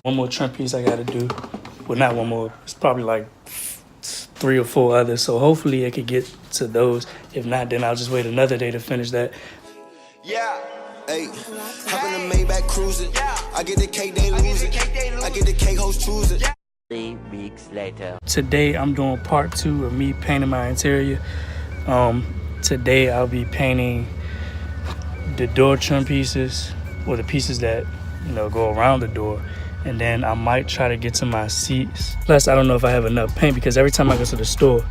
One more trim piece I gotta do. Well, not one more. It's probably like 3 or 4 others. So hopefully I could get to those. If not, then I'll just wait another day to finish that. Yeah. Hey, hop in the Maybach cruising. I get the cake, they lose it. I get the cake, host choose it. 3 weeks later. Today I'm doing part 2 of me painting my interior. Today I'll be painting the door trim pieces, or the pieces that go around the door, and then I might try to get to my seats. Plus I don't know if I have enough paint, because every time I go to the store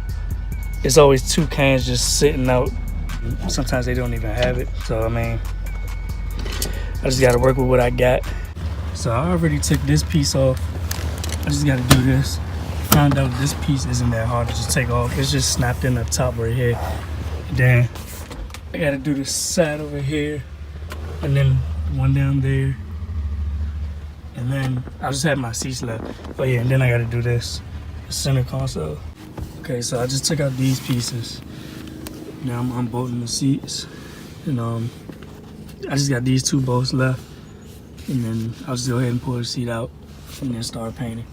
it's always 2 cans just sitting out. Sometimes they don't even have it, so I mean I just gotta work with what I got. So I already took this piece off. I just gotta do this. Found out this piece isn't that hard to just take off. It's just snapped in the top right here. Then I gotta do this side over here, and then one down there, and then I just have my seats left. But yeah, and then I gotta do this, the center console. Okay, so I just took out these pieces. Now I'm unbolting the seats, and I just got these 2 bolts left, and then I'll just go ahead and pull the seat out and then start painting.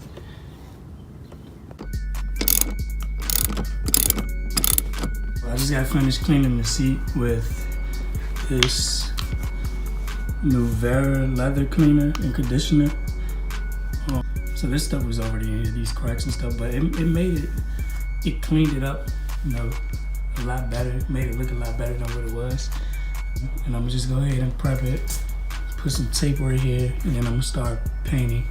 I just got finished cleaning the seat with this Nuvera leather cleaner and conditioner. So this stuff was already in here, these cracks and stuff, but it cleaned it up, a lot better. It made it look a lot better than what it was. And I'm gonna just go ahead and prep it, put some tape right here, and then I'm gonna start painting.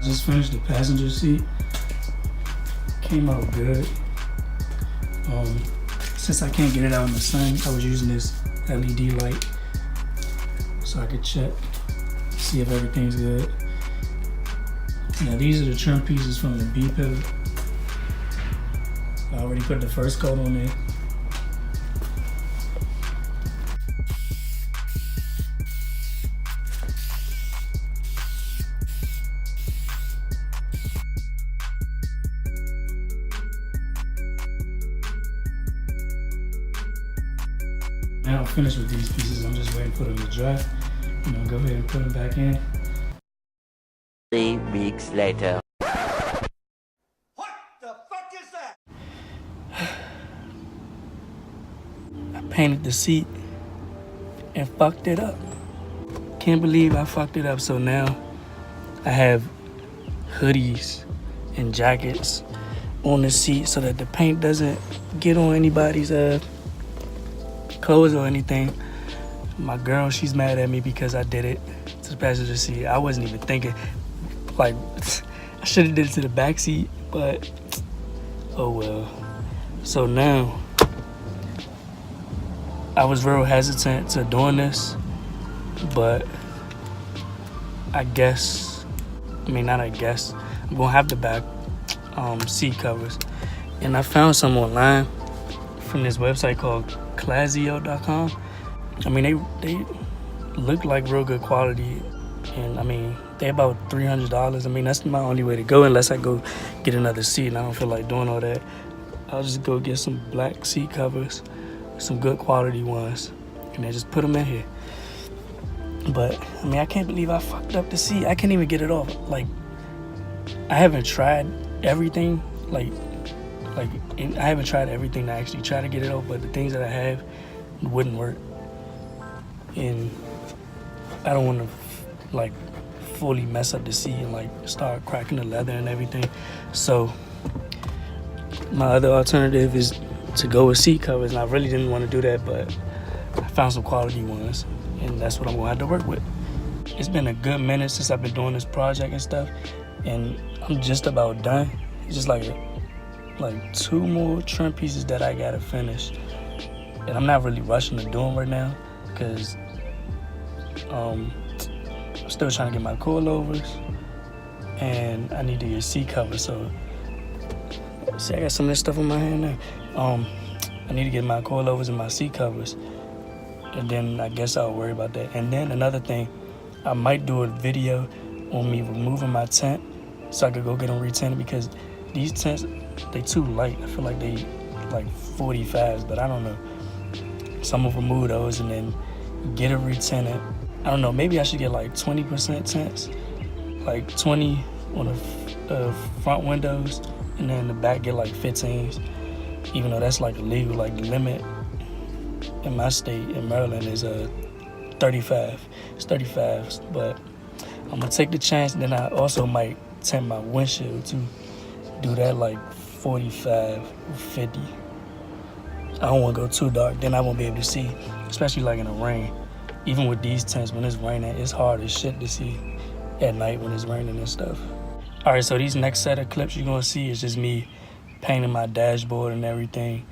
Just finished the passenger seat. Came out good. Since I can't get it out in the sun, I was using this LED light so I could check, see if everything's good. Now these are the trim pieces from the B pivot. I already put the first coat on there. Now I'm finished with these pieces. I'm just waiting for them to dry. Go ahead and put them back in. 3 weeks later. What the fuck is that? I painted the seat and fucked it up. Can't believe I fucked it up. So now I have hoodies and jackets on the seat so that the paint doesn't get on anybody's clothes or anything. My girl, she's mad at me because I did it to the passenger seat. I wasn't even thinking, like, I should have did it to the back seat, but oh well. So now I was real hesitant to doing this, but I'm gonna have the back seat covers. And I found some online from this website called Classio.com. I mean, they look like real good quality, and I mean, they about $300. I mean, that's my only way to go unless I go get another seat, and I don't feel like doing all that. I'll just go get some black seat covers, some good quality ones, and then just put them in here. But I mean, I can't believe I fucked up the seat. I can't even get it off. Like, I haven't tried everything. I haven't tried everything to actually try to get it off, but the things that I have wouldn't work. And I don't want to like fully mess up the seat and like start cracking the leather and everything. So my other alternative is to go with seat covers, and I really didn't want to do that, but I found some quality ones, and that's what I'm gonna have to work with. It's been a good minute since I've been doing this project and stuff, and I'm just about done. It's just like like 2 more trim pieces that I gotta finish, and I'm not really rushing to do them right now because I'm still trying to get my coilovers and I need to get seat covers. So see, I got some of this stuff in my hand now. I need to get my coilovers and my seat covers, and then I guess I'll worry about that. And then another thing, I might do a video on me removing my tent so I could go get them retinted, because these tents, they too light. I feel like they like 45s, but I don't know. So I'm gonna remove those and then get it retinted. I don't know, maybe I should get like 20% tents, like 20 on the front windows, and then in the back get like 15s, even though that's like illegal. Like the limit in my state, in Maryland, is 35. It's 35s, but I'm gonna take the chance. And then I also might tint my windshield too. Do that like 45 or 50. I don't want to go too dark, then I won't be able to see, especially like in the rain. Even with these tents, when it's raining, it's hard as shit to see at night when it's raining and stuff. All right, so these next set of clips you're gonna see is just me painting my dashboard and everything.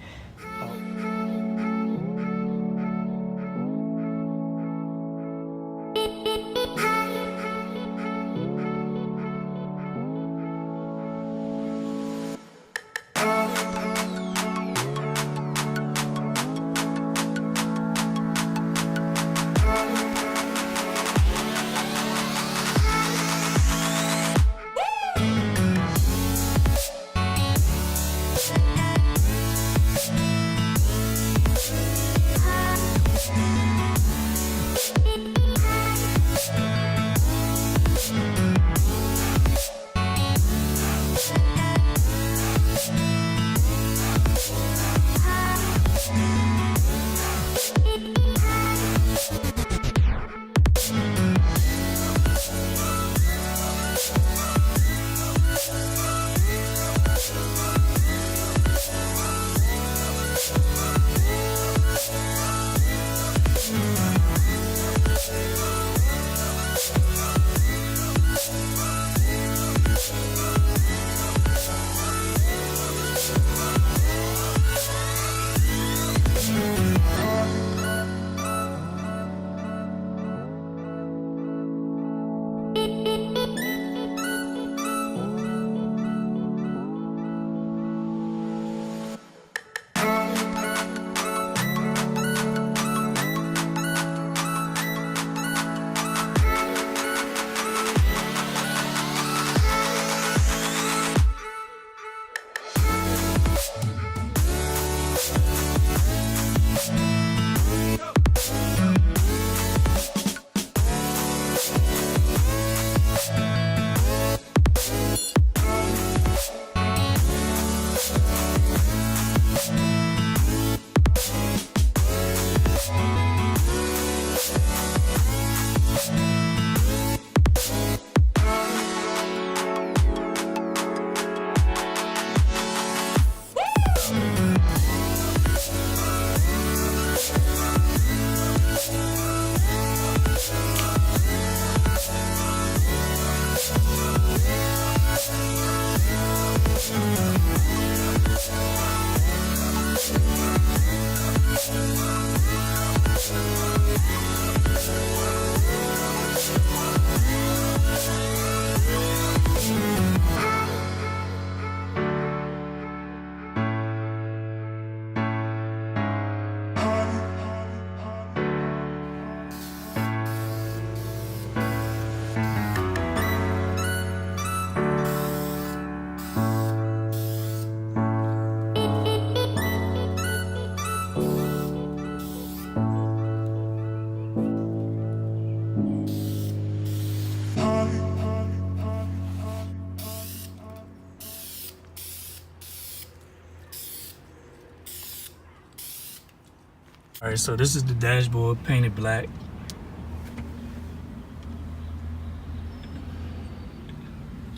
All right, so this is the dashboard painted black.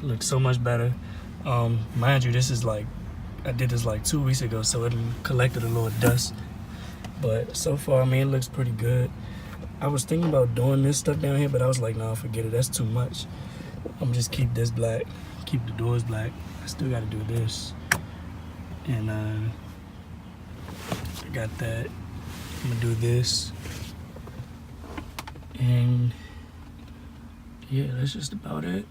Looks so much better. Mind you, this is like, I did this like 2 weeks ago, so it collected a little dust. But so far, I mean, it looks pretty good. I was thinking about doing this stuff down here, but I was like, nah, forget it, that's too much. I'm just keep this black, keep the doors black. I still gotta do this. And I got that. I'm gonna do this. And yeah, that's just about it.